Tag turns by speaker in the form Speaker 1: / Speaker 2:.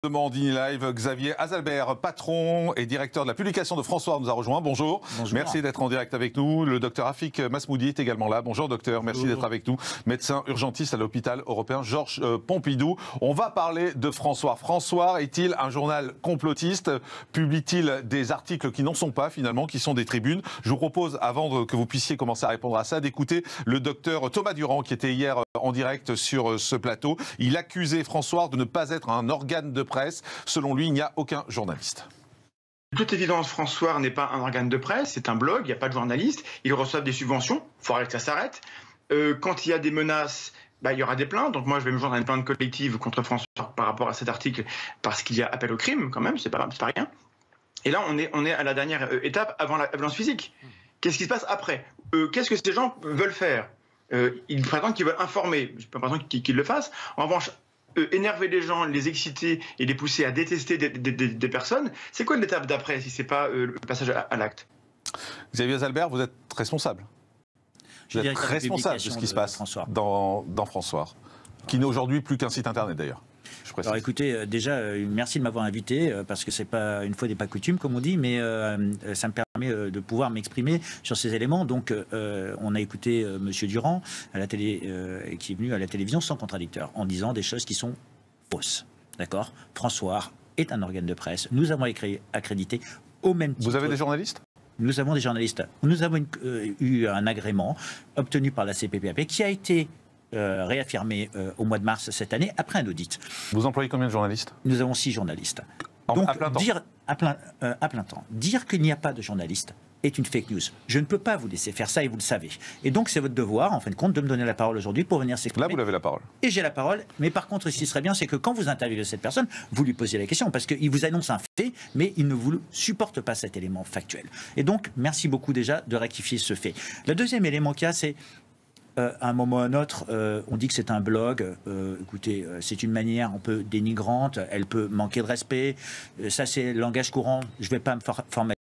Speaker 1: De Morandini Live, Xavier Azalbert, patron et directeur de la publication de François, nous a rejoint. Bonjour.
Speaker 2: Bonjour.
Speaker 1: Merci d'être en direct avec nous. Le docteur Rafik Masmoudi est également là. Bonjour docteur, merci d'être avec nous. Médecin urgentiste à l'hôpital européen Georges Pompidou. On va parler de François. François est-il un journal complotiste? Publie-t-il des articles qui n'en sont pas finalement, qui sont des tribunes? Je vous propose, avant que vous puissiez commencer à répondre à ça, d'écouter le docteur Thomas Durand qui était hier en direct sur ce plateau. Il accusait François de ne pas être un organe de presse. Selon lui, il n'y a aucun journaliste.
Speaker 3: De toute évidence, François n'est pas un organe de presse, c'est un blog, il n'y a pas de journaliste, ils reçoivent des subventions, il faudrait que ça s'arrête. Quand il y a des menaces, il y aura des plaintes, donc moi je vais me joindre à une plainte collective contre François par rapport à cet article, parce qu'il y a appel au crime quand même, c'est pas rien. Et là on est à la dernière étape avant la violence physique. Qu'est-ce qui se passe après? Qu'est-ce que ces gens veulent faire? Ils prétendent qu'ils veulent informer, je n'ai pas l'impression qu'ils le fassent. En revanche, énerver les gens, les exciter et les pousser à détester des personnes, c'est quoi l'étape d'après si ce n'est pas le passage à l'acte?
Speaker 1: Xavier Azalbert, vous êtes responsable. Vous êtes responsable de ce qui se passe dans François, qui n'est aujourd'hui plus qu'un site internet d'ailleurs.
Speaker 2: Alors écoutez, déjà, merci de m'avoir invité, parce que c'est pas une fois n'est pas coutume, comme on dit, mais ça me permet de pouvoir m'exprimer sur ces éléments. Donc, on a écouté Monsieur Durand à la télé, qui est venu à la télévision sans contradicteur, en disant des choses qui sont fausses. D'accord? François est un organe de presse. Nous avons accrédité au même titre.
Speaker 1: Vous avez des journalistes?
Speaker 2: Nous avons des journalistes. Nous avons eu un agrément obtenu par la CPPAP qui a été réaffirmé au mois de mars cette année, après un audit.
Speaker 1: Vous employez combien de journalistes?
Speaker 2: Nous avons 6 journalistes. Donc,
Speaker 1: à plein temps.
Speaker 2: À plein temps. Dire qu'il n'y a pas de journalistes est une fake news. Je ne peux pas vous laisser faire ça et vous le savez. Et donc, c'est votre devoir, en fin de compte, de me donner la parole aujourd'hui pour venir s'exprimer.
Speaker 1: Là, vous avez la parole.
Speaker 2: Et j'ai la parole. Mais par contre, ce qui serait bien, c'est que quand vous interviewez cette personne, vous lui posez la question, parce qu'il vous annonce un fait, mais il ne vous supporte pas cet élément factuel. Et donc, merci beaucoup déjà de rectifier ce fait. Le deuxième élément qu'il y a, c'est à un moment ou à un autre, on dit que c'est un blog. Écoutez, c'est une manière un peu dénigrante, elle peut manquer de respect. Ça, c'est le langage courant. Je ne vais pas me formaliser.